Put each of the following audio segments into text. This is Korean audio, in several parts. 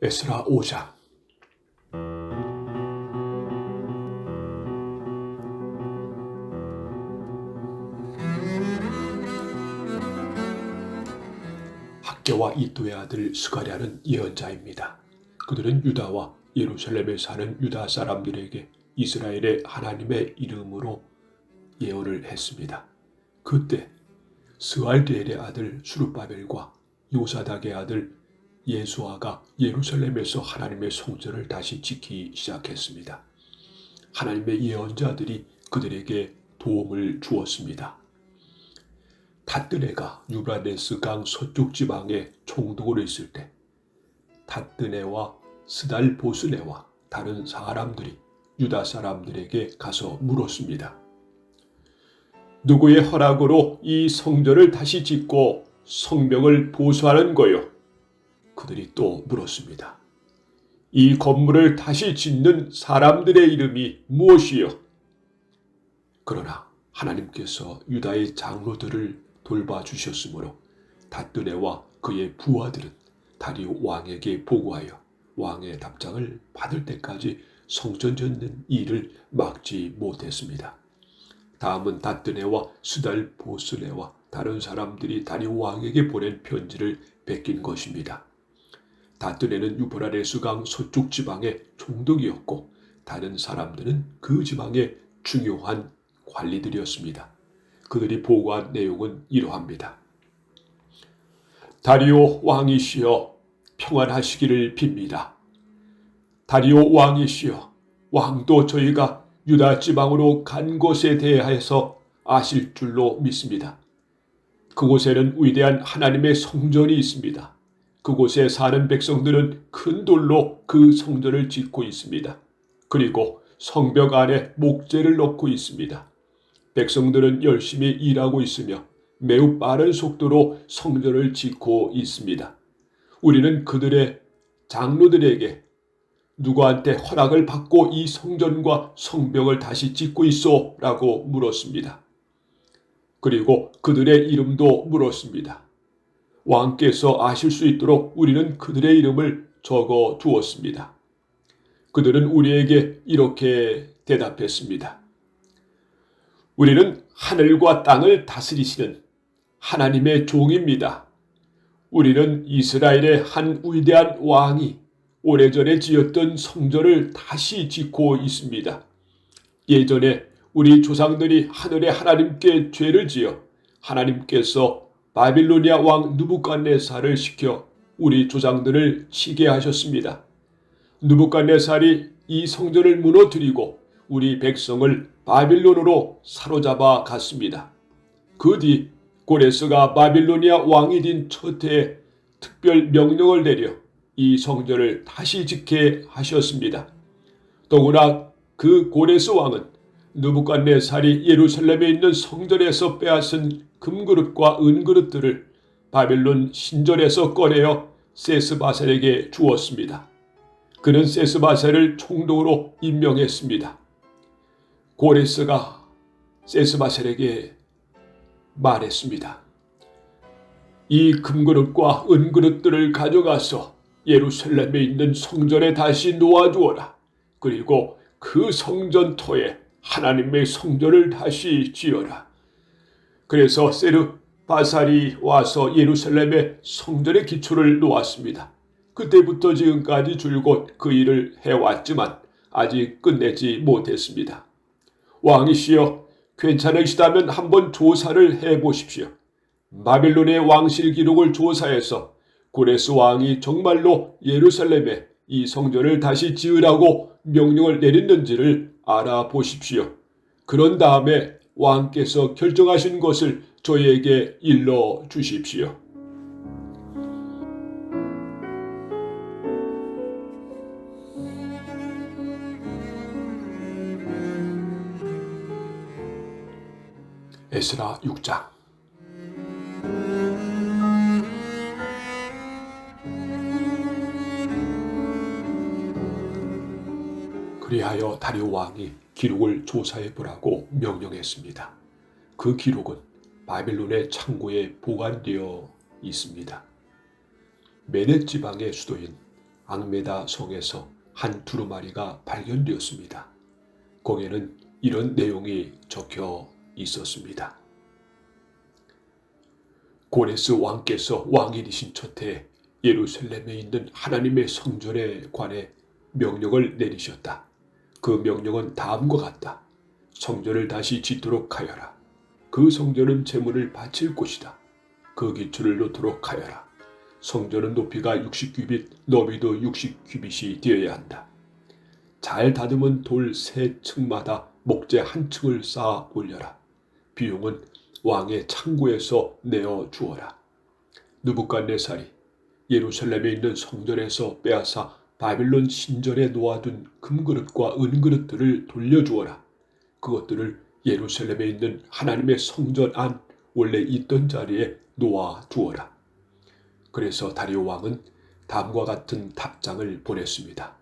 에스라 5장. 학개와 이도의 아들 스가랴는 예언자입니다. 그들은 유다와 예루살렘에 사는 유다 사람들에게 이스라엘의 하나님의 이름으로 예언을 했습니다. 그때 스알디엘의 아들 수룹바벨과 요사닥의 아들 예수아가 예루살렘에서 하나님의 성전을 다시 지키기 시작했습니다. 하나님의 예언자들이 그들에게 도움을 주었습니다. 닷드네가 유브라데스 강 서쪽 지방에 총독으로 있을 때 닷드네와 스달보스네와 다른 사람들이 유다 사람들에게 가서 물었습니다. 누구의 허락으로 이 성전을 다시 짓고 성벽을 보수하는 거요? 그들이 또 물었습니다. 이 건물을 다시 짓는 사람들의 이름이 무엇이요? 그러나 하나님께서 유다의 장로들을 돌봐주셨으므로 닷드네와 그의 부하들은 다리오 왕에게 보고하여 왕의 답장을 받을 때까지 성전 짓는 일을 막지 못했습니다. 다음은 닷드네와 스달보스네와 다른 사람들이 다리오 왕에게 보낸 편지를 베낀 것입니다. 닷드네는 유브라데스 강 서쪽 지방의 총독이었고 다른 사람들은 그 지방의 중요한 관리들이었습니다. 그들이 보고한 내용은 이러합니다. 다리오 왕이시여 평안하시기를 빕니다. 다리오 왕이시여 왕도 저희가 유다 지방으로 간 곳에 대하여서 아실 줄로 믿습니다. 그곳에는 위대한 하나님의 성전이 있습니다. 그곳에 사는 백성들은 큰 돌로 그 성전을 짓고 있습니다. 그리고 성벽 안에 목재를 넣고 있습니다. 백성들은 열심히 일하고 있으며 매우 빠른 속도로 성전을 짓고 있습니다. 우리는 그들의 장로들에게 누구한테 허락을 받고 이 성전과 성벽을 다시 짓고 있소? 라고 물었습니다. 그리고 그들의 이름도 물었습니다. 왕께서 아실 수 있도록 우리는 그들의 이름을 적어 두었습니다. 그들은 우리에게 이렇게 대답했습니다. 우리는 하늘과 땅을 다스리시는 하나님의 종입니다. 우리는 이스라엘의 한 위대한 왕이 오래전에 지었던 성전을 다시 짓고 있습니다. 예전에 우리 조상들이 하늘의 하나님께 죄를 지어 하나님께서 바빌로니아 왕 느부갓네살을 시켜 우리 조상들을 치게 하셨습니다. 느부갓네살이 이 성전을 무너뜨리고 우리 백성을 바빌론으로 사로잡아 갔습니다. 그 뒤 고레스가 바빌로니아 왕이 된 첫 해에 특별 명령을 내려 이 성전을 다시 짓게 하셨습니다. 더구나 그 고레스 왕은 느부갓네살이 예루살렘에 있는 성전에서 빼앗은 금그릇과 은그릇들을 바벨론 신전에서 꺼내어 세스바셀에게 주었습니다. 그는 세스바셀을 총독으로 임명했습니다. 고레스가 세스바셀에게 말했습니다. 이 금그릇과 은그릇들을 가져가서 예루살렘에 있는 성전에 다시 놓아주어라. 그리고 그 성전터에 하나님의 성전을 다시 지어라. 그래서 세르바살이 와서 예루살렘의 성전의 기초를 놓았습니다. 그때부터 지금까지 줄곧 그 일을 해왔지만 아직 끝내지 못했습니다. 왕이시여 괜찮으시다면 한번 조사를 해보십시오. 바빌론의 왕실 기록을 조사해서 고레스 왕이 정말로 예루살렘에 이 성전을 다시 지으라고 명령을 내렸는지를 알아보십시오. 그런 다음에 왕께서 결정하신 것을 저희에게 일러 주십시오. 에스라 6장. 그리하여 다리오 왕이 기록을 조사해 보라고 명령했습니다. 그 기록은 바빌론의 창고에 보관되어 있습니다. 메넷 지방의 수도인 앙메다 성에서 한 두루마리가 발견되었습니다. 거기에는 이런 내용이 적혀 있었습니다. 고레스 왕께서 왕이 되신 첫해 예루살렘에 있는 하나님의 성전에 관해 명령을 내리셨다. 그 명령은 다음과 같다. 성전을 다시 짓도록 하여라. 그 성전은 제물을 바칠 곳이다. 그 기초를 놓도록 하여라. 성전은 높이가 60규빗, 너비도 60규빗이 되어야 한다. 잘 다듬은 돌 3층마다 목재 1층을 쌓아 올려라. 비용은 왕의 창고에서 내어 주어라. 느부갓네살이 예루살렘에 있는 성전에서 빼앗아 바빌론 신전에 놓아둔 금그릇과 은그릇들을 돌려주어라. 그것들을 예루살렘에 있는 하나님의 성전 안 원래 있던 자리에 놓아두어라. 그래서 다리오 왕은 다음과 같은 답장을 보냈습니다.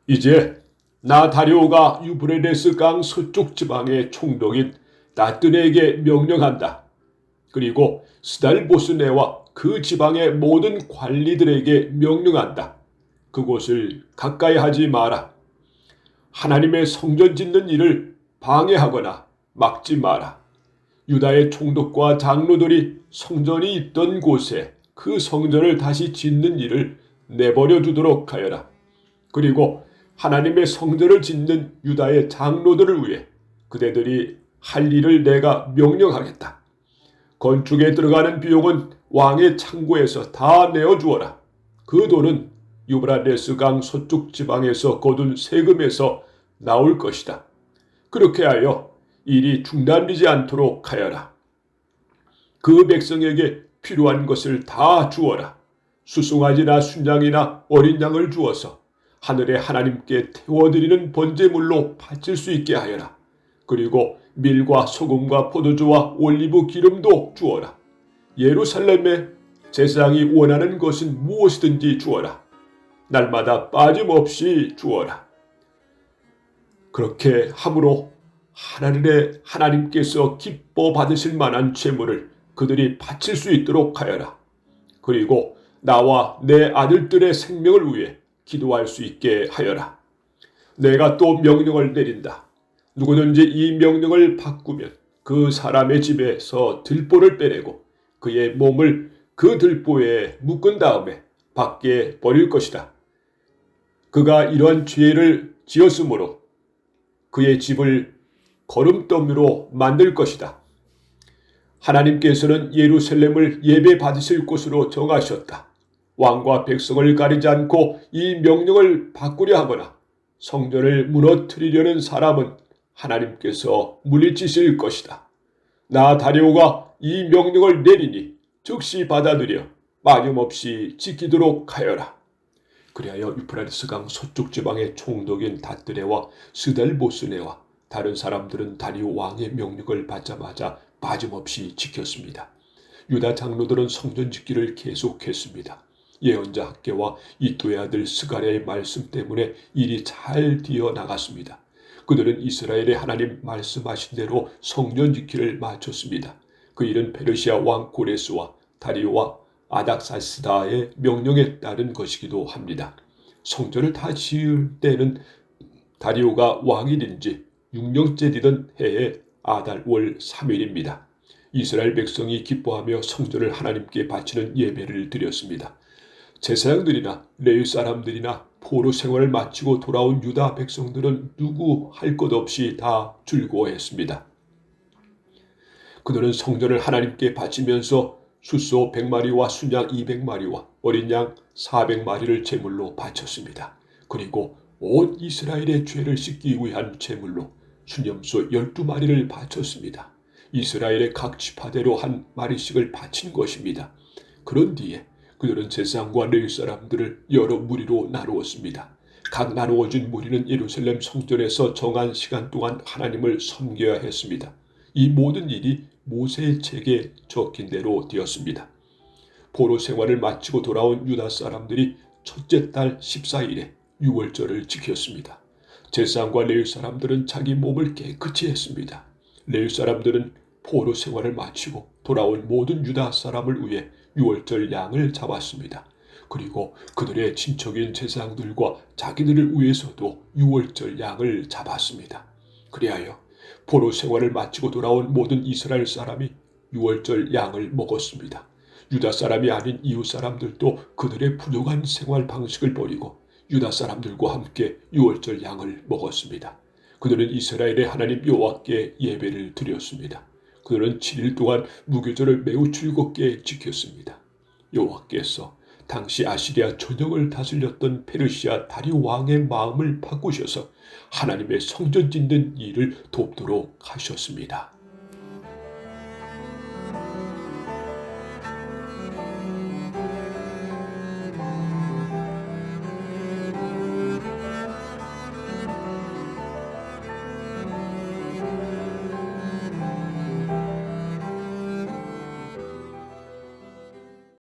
이제 나 다리오가 유브레데스 강 서쪽 지방의 총독인 나뜨네에게 명령한다. 그리고 스달보스네와 그 지방의 모든 관리들에게 명령한다. 그곳을 가까이 하지 마라. 하나님의 성전 짓는 일을 방해하거나 막지 마라. 유다의 총독과 장로들이 성전이 있던 곳에 그 성전을 다시 짓는 일을 내버려 두도록 하여라. 그리고 하나님의 성전을 짓는 유다의 장로들을 위해 그대들이 할 일을 내가 명령하겠다. 건축에 들어가는 비용은 왕의 창고에서 다 내어주어라. 그 돈은 유브라데스 강 서쪽 지방에서 거둔 세금에서 나올 것이다. 그렇게 하여 일이 중단되지 않도록 하여라. 그 백성에게 필요한 것을 다 주어라. 수송아지나 순양이나 어린 양을 주어서 하늘의 하나님께 태워드리는 번제물로 바칠 수 있게 하여라. 그리고 밀과 소금과 포도주와 올리브 기름도 주어라. 예루살렘에 제사장이 원하는 것은 무엇이든지 주어라. 날마다 빠짐없이 주어라. 그렇게 함으로 하늘의 하나님께서 기뻐 받으실 만한 제물을 그들이 바칠 수 있도록 하여라. 그리고 나와 내 아들들의 생명을 위해 기도할 수 있게 하여라. 내가 또 명령을 내린다. 누구든지 이 명령을 바꾸면 그 사람의 집에서 들보를 빼내고 그의 몸을 그 들보에 묶은 다음에 밖에 버릴 것이다. 그가 이러한 죄를 지었으므로 그의 집을 거름더미로 만들 것이다. 하나님께서는 예루살렘을 예배 받으실 곳으로 정하셨다. 왕과 백성을 가리지 않고 이 명령을 바꾸려 하거나 성전을 무너뜨리려는 사람은 하나님께서 물리치실 것이다. 나 다리오가 이 명령을 내리니 즉시 받아들여 빠짐없이 지키도록 하여라. 그리하여 유프라디스 강 서쪽 지방의 총독인 다뜨네와 스달보스네와 다른 사람들은 다리오 왕의 명령을 받자마자 빠짐없이 지켰습니다. 유다 장로들은 성전 짓기를 계속했습니다. 예언자 학개와 이도의 아들 스가랴의 말씀 때문에 일이 잘 되어나갔습니다. 그들은 이스라엘의 하나님 말씀하신 대로 성전 짓기를 마쳤습니다. 그 일은 페르시아 왕 고레스와 다리오와 아닥사스다의 명령에 따른 것이기도 합니다. 성전을 다 지을 때는 다리오가 왕이 된 지 6년째 되던 해의 아달 월 3일입니다. 이스라엘 백성이 기뻐하며 성전을 하나님께 바치는 예배를 드렸습니다. 제사장들이나 레위 사람들이나 포로 생활을 마치고 돌아온 유다 백성들은 누구 할 것 없이 다 즐거워했습니다. 그들은 성전을 하나님께 바치면서 숫소 100마리와 순양 200마리와 어린 양 400마리를 제물로 바쳤습니다. 그리고 온 이스라엘의 죄를 씻기 위한 제물로 수염소 12마리를 바쳤습니다. 이스라엘의 각 지파대로 한 마리씩을 바친 것입니다. 그런 뒤에 그들은 제사장과 레위 사람들을 여러 무리로 나누었습니다. 각 나누어진 무리는 예루살렘 성전에서 정한 시간 동안 하나님을 섬겨야 했습니다. 이 모든 일이 모세의 책에 적힌 대로 되었습니다. 포로 생활을 마치고 돌아온 유다 사람들이 첫째 달 14일에 유월절을 지켰습니다. 제사장과 레위 사람들은 자기 몸을 깨끗이 했습니다. 레위 사람들은 포로 생활을 마치고 돌아온 모든 유다 사람을 위해 유월절 양을 잡았습니다. 그리고 그들의 친척인 제사장들과 자기들을 위해서도 유월절 양을 잡았습니다. 그리하여 포로 생활을 마치고 돌아온 모든 이스라엘 사람이 유월절 양을 먹었습니다. 유다 사람이 아닌 이웃 사람들도 그들의 부족한 생활 방식을 버리고 유다 사람들과 함께 유월절 양을 먹었습니다. 그들은 이스라엘의 하나님 여호와께 예배를 드렸습니다. 그들은 7일 동안 무교절을 매우 즐겁게 지켰습니다. 여호와께서 당시 아시리아 전역을 다스렸던 페르시아 다리오 왕의 마음을 바꾸셔서 하나님의 성전 짓는 일을 돕도록 하셨습니다.